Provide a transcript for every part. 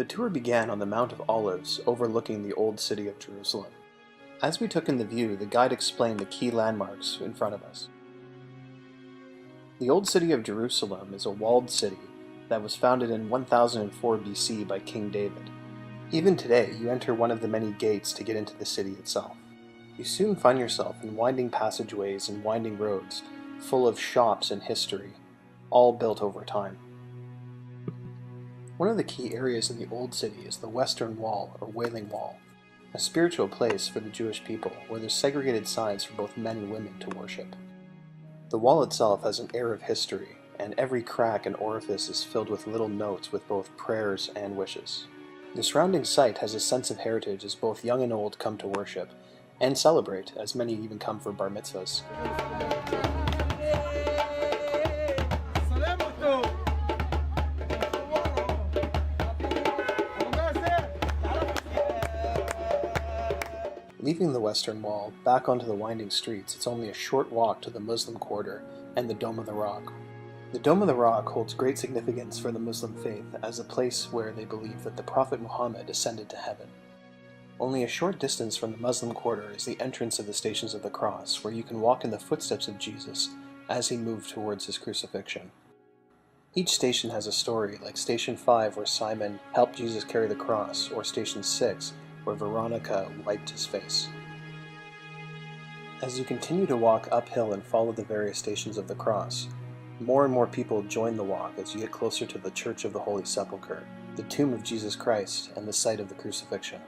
The tour began on the Mount of Olives overlooking the old city of Jerusalem. As we took in the view, the guide explained the key landmarks in front of us. The old city of Jerusalem is a walled city that was founded in 1004 BC by King David. Even today, you enter one of the many gates to get into the city itself. You soon find yourself in winding passageways and winding roads, full of shops and history, all built over time. One of the key areas in the Old City is the Western Wall, or Wailing Wall, a spiritual place for the Jewish people where there's segregated sides for both men and women to worship. The wall itself has an air of history, and every crack and orifice is filled with little notes with both prayers and wishes. The surrounding site has a sense of heritage as both young and old come to worship, and celebrate, as many even come for bar mitzvahs. Leaving the Western Wall, back onto the winding streets, it's only a short walk to the Muslim Quarter and the Dome of the Rock. The Dome of the Rock holds great significance for the Muslim faith as a place where they believe that the Prophet Muhammad ascended to heaven. Only a short distance from the Muslim Quarter is the entrance of the Stations of the Cross, where you can walk in the footsteps of Jesus as he moved towards his crucifixion. Each station has a story, like Station 5 where Simon helped Jesus carry the cross, or Station 6 where Veronica wiped his face. As you continue to walk uphill and follow the various stations of the cross, more and more people join the walk as you get closer to the Church of the Holy Sepulchre, the tomb of Jesus Christ, and the site of the crucifixion.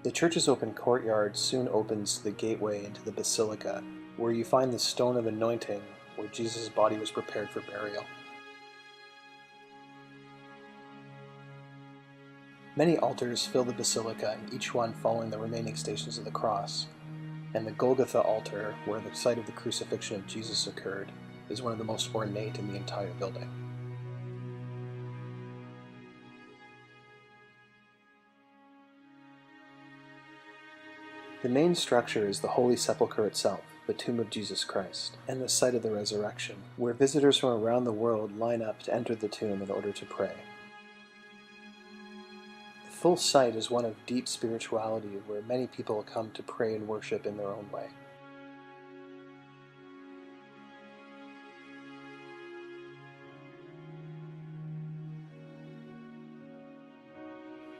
The church's open courtyard soon opens to the gateway into the basilica, where you find the stone of anointing where Jesus' body was prepared for burial. Many altars fill the basilica, and each one following the remaining stations of the cross, and the Golgotha altar, where the site of the crucifixion of Jesus occurred, is one of the most ornate in the entire building. The main structure is the Holy Sepulchre itself, the tomb of Jesus Christ, and the site of the resurrection, where visitors from around the world line up to enter the tomb in order to pray. The full site is one of deep spirituality where many people come to pray and worship in their own way.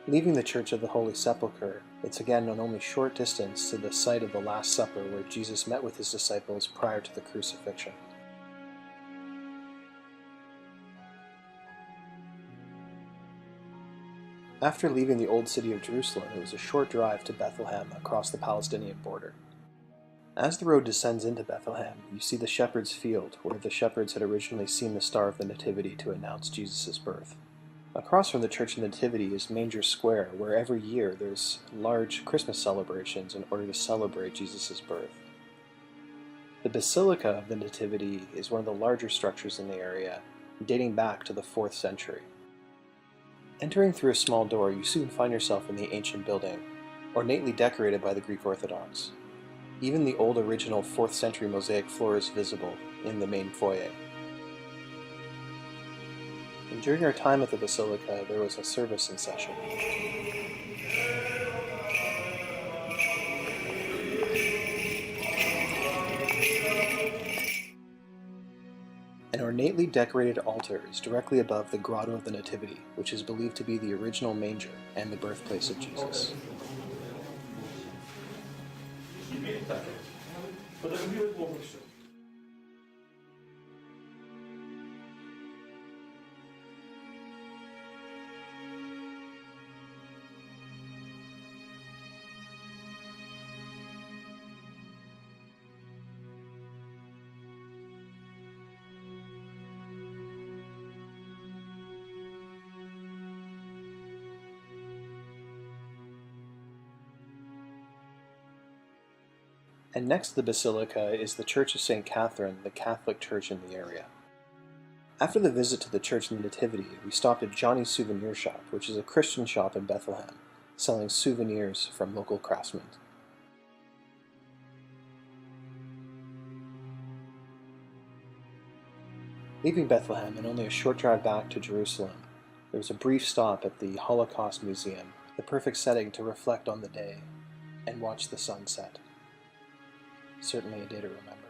Leaving the Church of the Holy Sepulchre, it's again an only short distance to the site of the Last Supper where Jesus met with his disciples prior to the crucifixion. After leaving the old city of Jerusalem, it was a short drive to Bethlehem across the Palestinian border. As the road descends into Bethlehem, you see the shepherd's field, where the shepherds had originally seen the star of the Nativity to announce Jesus' birth. Across from the Church of Nativity is Manger Square, where every year there's large Christmas celebrations in order to celebrate Jesus' birth. The Basilica of the Nativity is one of the larger structures in the area, dating back to the 4th century. Entering through a small door, you soon find yourself in the ancient building, ornately decorated by the Greek Orthodox. Even the old original 4th century mosaic floor is visible in the main foyer. And during our time at the Basilica, there was a service in session. An ornately decorated altar is directly above the Grotto of the Nativity, which is believed to be the original manger and the birthplace of Jesus. And next to the Basilica is the Church of St. Catherine, the Catholic church in the area. After the visit to the Church of the Nativity, we stopped at Johnny's Souvenir Shop, which is a Christian shop in Bethlehem, selling souvenirs from local craftsmen. Leaving Bethlehem and only a short drive back to Jerusalem, There was a brief stop at the Holocaust Museum, the perfect setting to reflect on the day and watch the sunset. Certainly a day to remember.